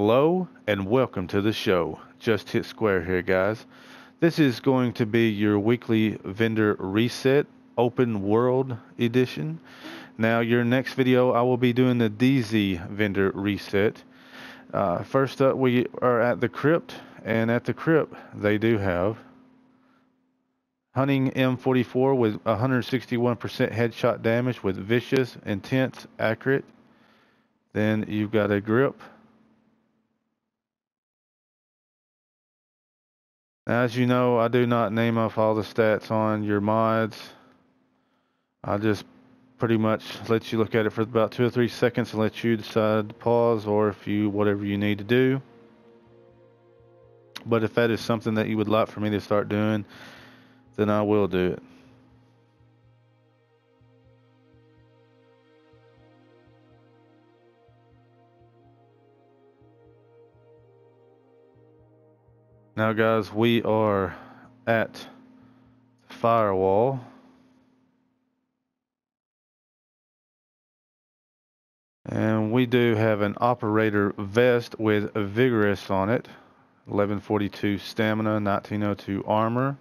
Hello and welcome to the show. Just Hit Square here, guys. This is going to be your weekly vendor reset open world edition. Now, your next video, I will be doing the DZ vendor reset. First up, we are at the crypt, and at the crypt, they do have Hunting M44 with 161% headshot damage with vicious, intense, accurate. Then you've got a grip. As you know, I do not name off all the stats on your mods. I just pretty much let you look at it for about 2 or 3 seconds and let you decide to pause or whatever you need to do. But if that is something that you would like for me to start doing, then I will do it. Now guys, we are at Firewall. And we do have an operator vest with vigorous on it. 1142 stamina, 1902 armor.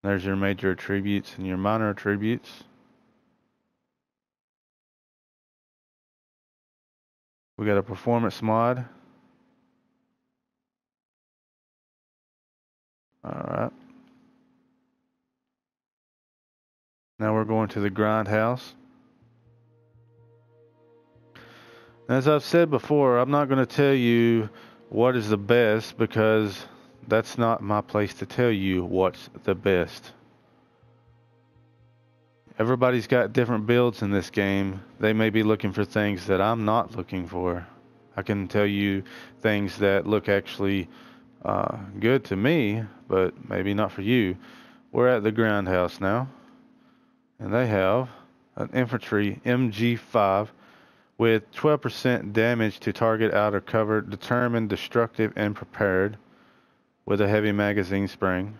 There's your major attributes and your minor attributes. We got a performance mod. Alright. Now we're going to the grindhouse. As I've said before, I'm not going to tell you what is the best because that's not my place to tell you what's the best. Everybody's got different builds in this game. They may be looking for things that I'm not looking for. I can tell you things that look actually good to me, but maybe not for you. We're at the grindhouse now, and they have an infantry MG5 with 12% damage to target outer cover, determined, destructive, and prepared, with a heavy magazine spring.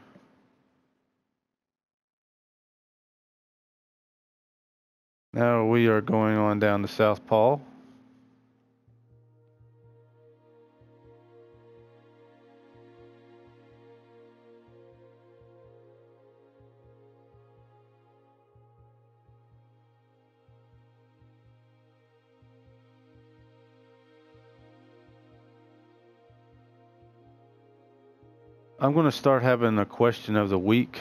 Now we are going on down to South Paul. I'm going to start having a question of the week,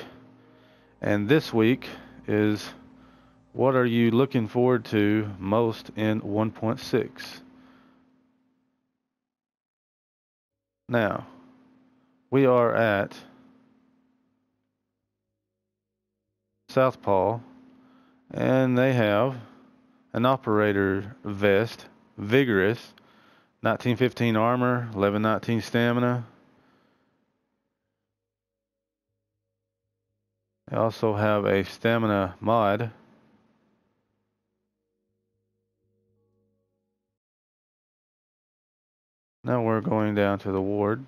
and this week is, what are you looking forward to most in 1.6? Now, we are at South Paul, and they have an operator vest, vigorous, 1915 armor, 1119 stamina. They also have a stamina mod. Now we're going down to the ward.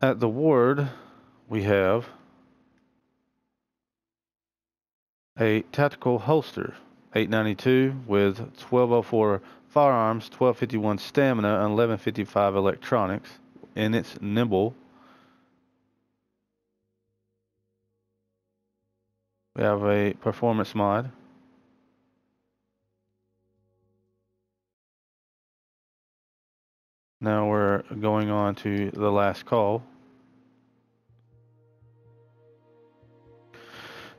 At the ward, we have a tactical holster, 892 with 1204 firearms, 1251 stamina, and 1155 electronics, and it's nimble. We have a performance mod. Now we're going on to the last call.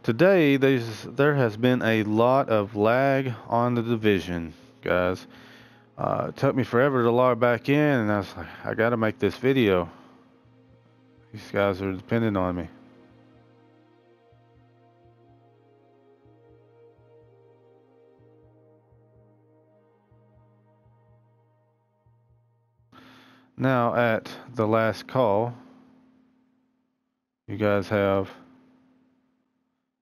Today, there has been a lot of lag on the division, guys. It took me forever to log back in, and I was like, I gotta make this video. These guys are depending on me. Now at the last call, You guys have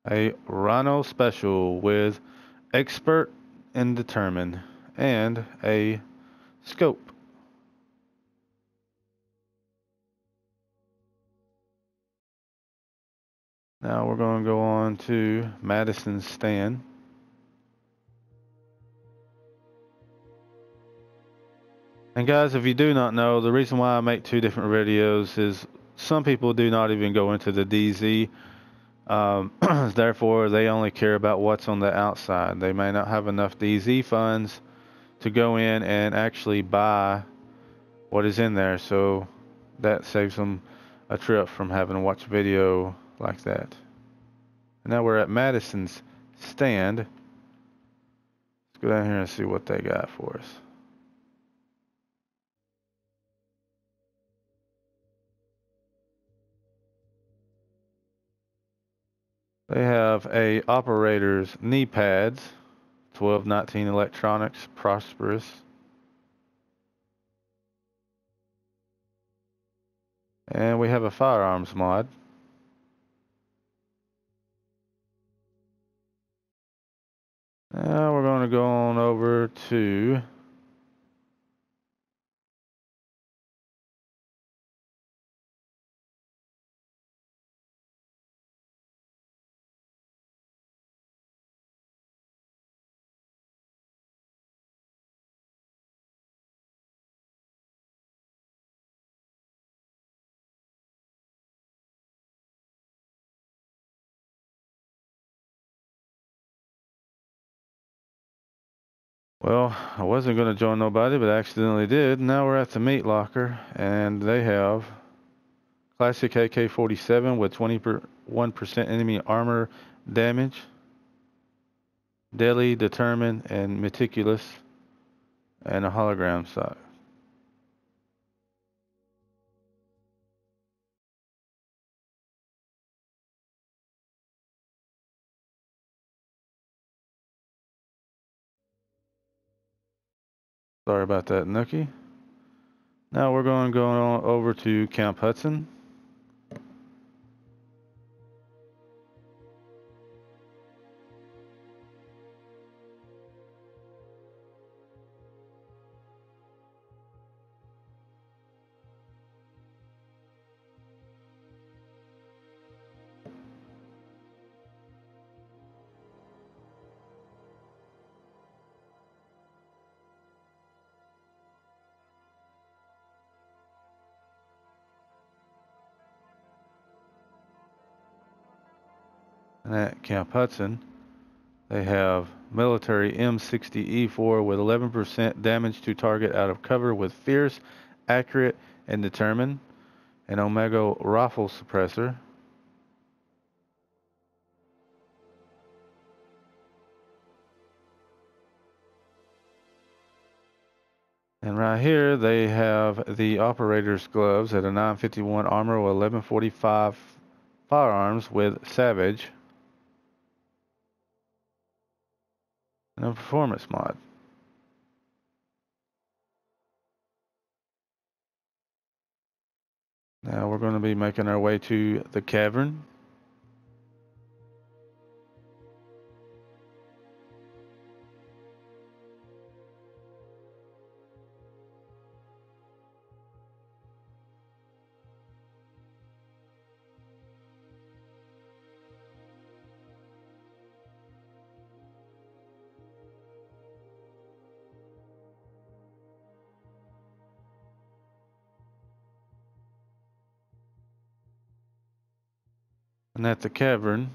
a Rhino Special with Expert and Determined and a Scope. Now we're going to go on to Madison's stand. And guys, if you do not know, the reason why I make two different videos is some people do not even go into the DZ. Therefore, they only care about what's on the outside. They may not have enough DZ funds to go in and actually buy what is in there. So that saves them a trip from having to watch a video like that. And now we're at Madison's stand. Let's go down here and see what they got for us. They have a operator's knee pads, 1219 electronics, prosperous. And we have a firearms mod. Now we're going to go on over to well, I wasn't going to join nobody, but I accidentally did. Now we're at the meat locker, and they have classic AK-47 with 21% enemy armor damage, deadly, determined, and meticulous, and a hologram sight. Sorry about that, Nookie. Now we're going to go on over to Camp Hudson. And at Camp Hudson, they have military M60E4 with 11% damage to target out of cover with fierce, accurate, and determined. An Omega rifle suppressor. And right here they have the operator's gloves at a 951 armor with 1145 firearms with Savage. And a performance mod. Now we're going to be making our way to the cavern. And at the cavern,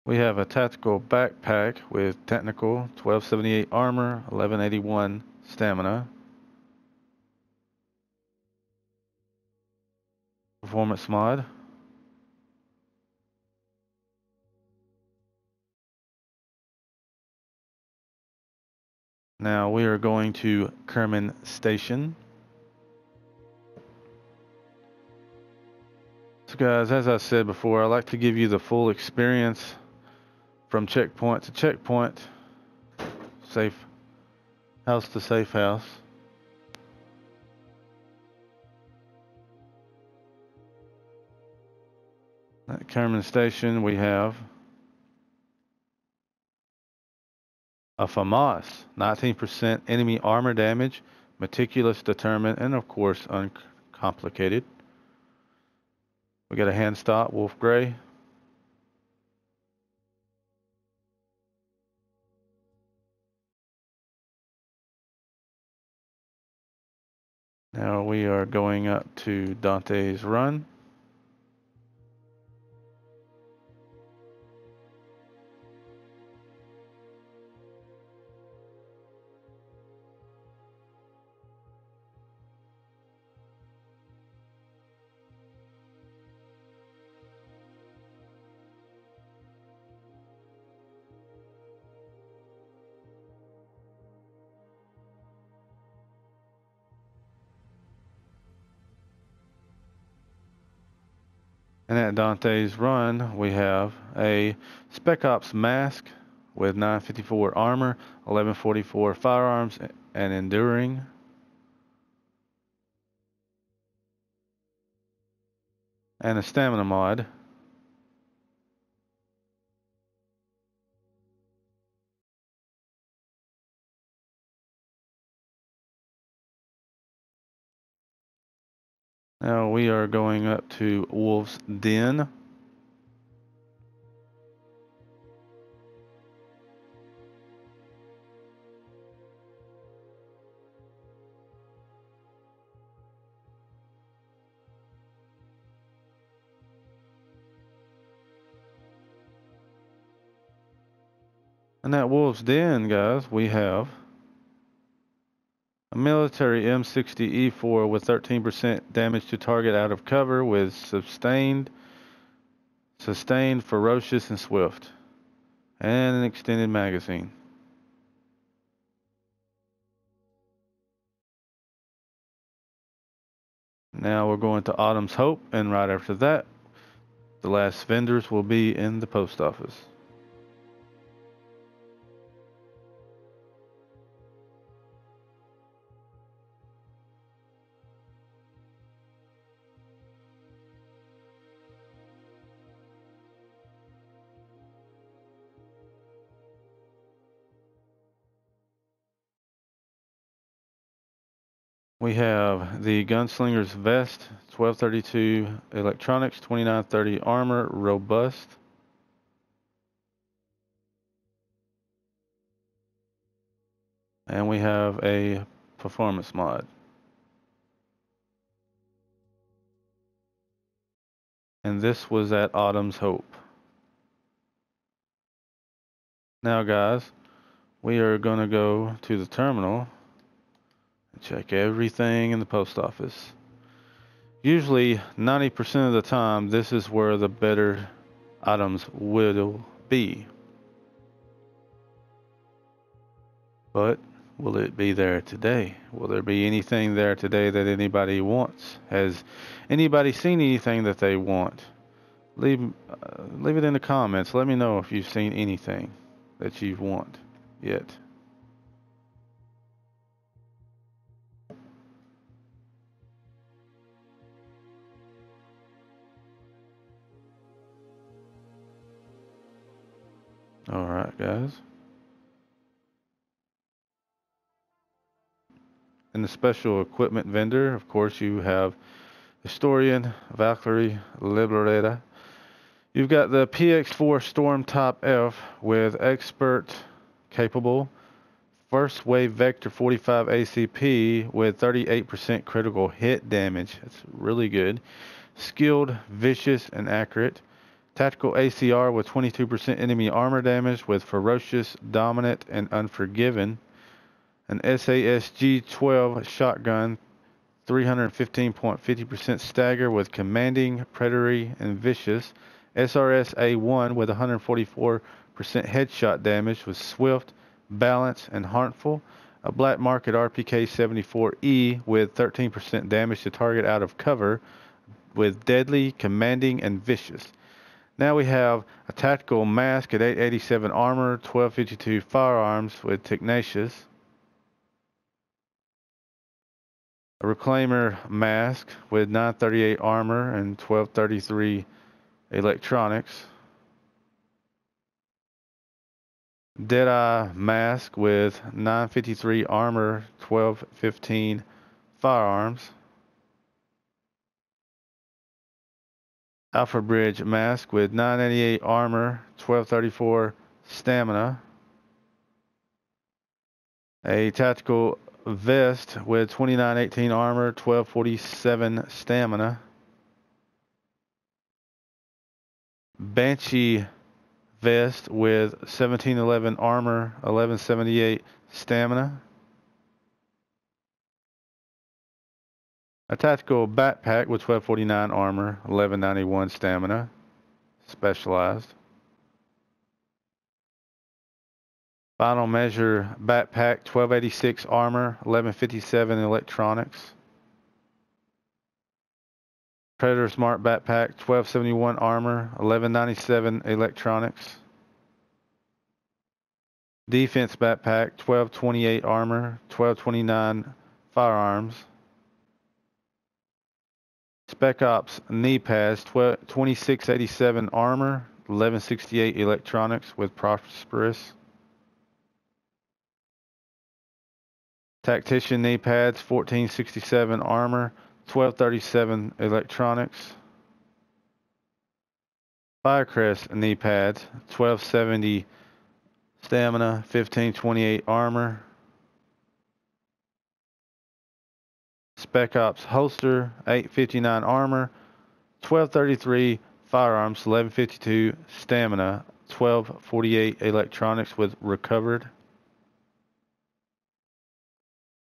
we have a tactical backpack with technical 1278 armor, 1181 stamina. Performance mod. Now we are going to Ackerman Station. So guys, as I said before, I like to give you the full experience from checkpoint to checkpoint, safe house to safe house. At Ackerman Station, we have a FAMAS, 19% enemy armor damage, meticulous, determined, and of course uncomplicated. We got a hand stop, Wolf Gray. Now we are going up to Dante's Run. And at Dante's Run, we have a Spec Ops mask with 954 armor, 1144 firearms, and enduring. And a stamina mod. Now we are going up to Wolf's Den. And at Wolf's Den, guys, we have a military M60E4 with 13% damage to target out of cover with sustained, ferocious, and swift. And an extended magazine. Now we're going to Autumn's Hope, and right after that, the last vendors will be in the post office. We have the Gunslinger's Vest, 1232 electronics, 2930 armor, robust. And we have a performance mod. And this was at Autumn's Hope. Now guys, we are going to go to the terminal and check everything in the post office. Usually 90% of the time, this is where the better items will be. But will it be there today? Will there be anything there today that anybody wants? Has anybody seen anything that they want? Leave it in the comments. Let me know if you've seen anything that you want yet. All right, guys. And the special equipment vendor, of course, you have Historian, Valkyrie, Liberator. You've got the PX4 Storm Top F with expert capable. First wave vector 45 ACP with 38% critical hit damage. That's really good. Skilled, vicious, and accurate. Tactical ACR with 22% enemy armor damage with ferocious, dominant, and unforgiven. An SASG 12 shotgun, 315.50% stagger with commanding, predatory, and vicious. SRS A1 with 144% headshot damage with swift, balanced, and harmful. A black market RPK 74E with 13% damage to target out of cover with deadly, commanding, and vicious. Now we have a tactical mask at 887 armor, 1252 firearms with tenacious. A reclaimer mask with 938 armor and 1233 electronics. Deadeye mask with 953 armor, 1215 firearms. Alpha Bridge mask with 988 armor, 1234 stamina. A tactical vest with 2918 armor, 1247 stamina. Banshee vest with 1711 armor, 1178 stamina. A tactical backpack with 1249 armor, 1191 stamina. Specialized. Final measure backpack, 1286 armor, 1157 electronics. Predator Smart backpack, 1271 armor, 1197 electronics. Defense backpack, 1228 armor, 1229 firearms. Spec Ops knee pads, 2687 armor, 1168 electronics with Prosperous. Tactician knee pads, 1467 armor, 1237 electronics. Firecrest knee pads, 1270 stamina, 1528 armor. Spec Ops holster, 859 armor, 1233 firearms, 1152 stamina, 1248 electronics with recovered.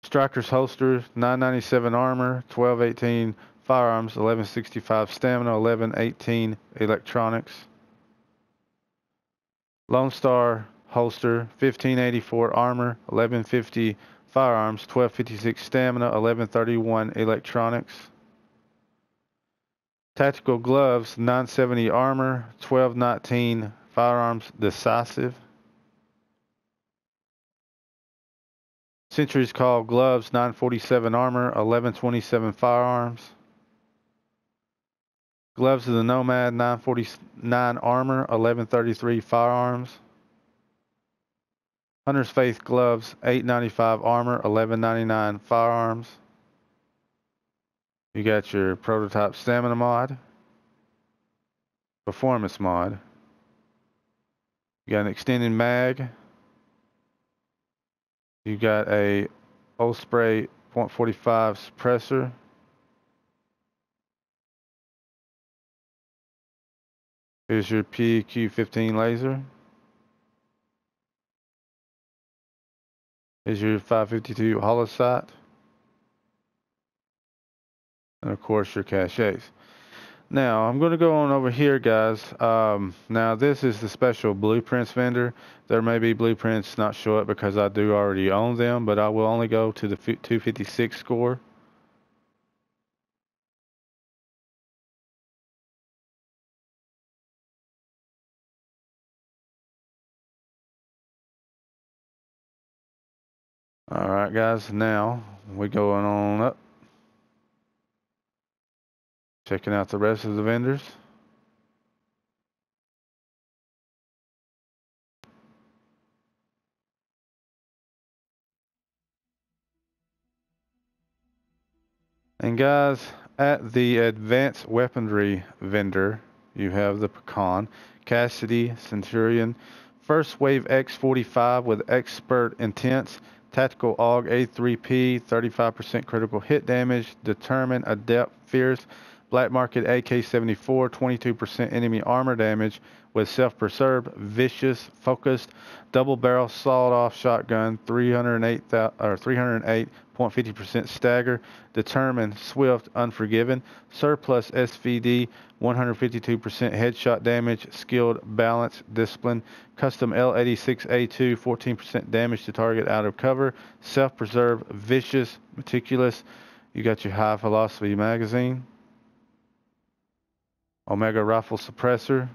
Strikers holster, 997 armor, 1218 firearms, 1165 stamina, 1118 electronics. Lone Star holster, 1584 armor, 1150 firearms, 1256 stamina, 1131 electronics. Tactical gloves, 970 armor, 1219 firearms, decisive. Sentry's Call gloves, 947 armor, 1127 firearms. Gloves of the Nomad, 949 armor, 1133 firearms. Hunter's Faith gloves, 895 armor, 1199 firearms. You got your prototype stamina mod, performance mod. You got an extended mag. You got a Osprey .45 suppressor. Here's your PQ-15 laser. Here's your 552 hollow sight. And of course your caches. Now I'm going to go on over here, guys. Now this is the special blueprints vendor. There may be blueprints not show up because I do already own them, but I will only go to the 256 score. Alright guys, now we're going on up. Checking out the rest of the vendors. And guys, at the advanced weaponry vendor, you have the Pecan, Cassidy, Centurion, First Wave X45 with Expert Intense, Tactical AUG A3P, 35% critical hit damage, Determined, Adept, Fierce, Black Market AK-74, 22% enemy armor damage with Self-Preserve, Vicious, Focused, Double Barrel Sawed-Off Shotgun, 308.50% Stagger, Determined, Swift, Unforgiven, Surplus SVD, 152% headshot damage, Skilled, Balance, Discipline, Custom L86A2, 14% damage to target out of cover, Self-Preserve, Vicious, Meticulous. You got your High Velocity magazine, Omega Rifle Suppressor,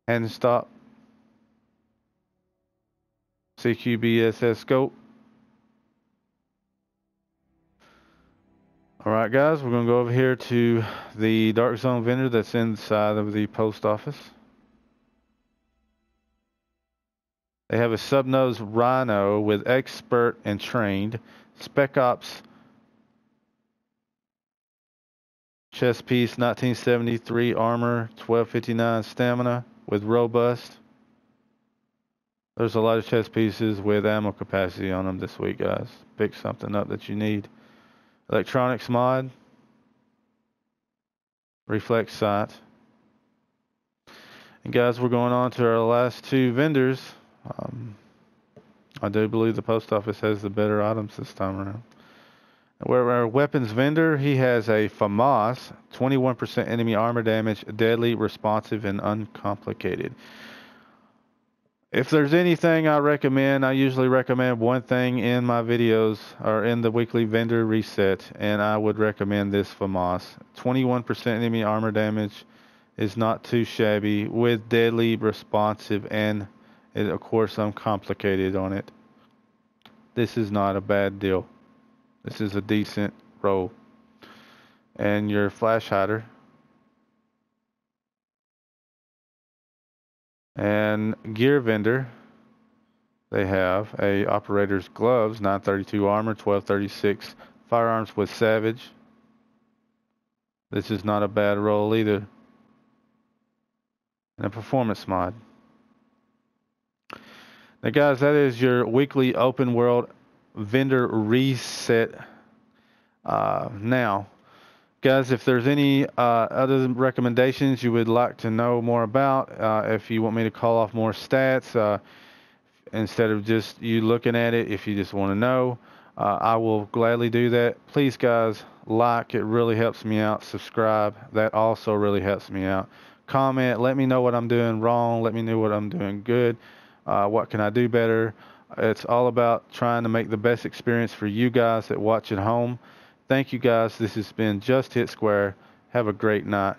Hand Stop, CQBSS Scope. Alright guys, we're going to go over here to the dark zone vendor that's inside of the post office. They have a sub-nose Rhino with expert and trained, Spec Ops chest piece, 1973 armor, 1259 stamina with robust. There's a lot of chest pieces with ammo capacity on them this week, guys. Pick something up that you need. Electronics mod, reflex sight. And guys, we're going on to our last two vendors. I do believe the post office has the better items this time around. Where our weapons vendor, he has a FAMAS, 21% enemy armor damage, deadly, responsive, and uncomplicated. If there's anything I recommend, I usually recommend one thing in my videos or in the weekly vendor reset, and I would recommend this FAMAS. 21% enemy armor damage is not too shabby with deadly, responsive, and of course uncomplicated on it. This is not a bad deal. This is a decent roll. And your flash hider. And gear vendor, they have a operator's gloves, 932 armor, 1236 firearms with Savage. This is not a bad roll either. And a performance mod. Now guys, that is your weekly open world vendor reset. Now guys, if there's any other recommendations you would like to know more about, if you want me to call off more stats, instead of just you looking at it, if you just want to know, I will gladly do that. Please guys, like, it really helps me out. Subscribe, that also really helps me out. Comment, let me know what I'm doing wrong, let me know what I'm doing good, what can I do better. It's all about trying to make the best experience for you guys that watch at home. Thank you guys. This has been Just Hit Square. Have a great night.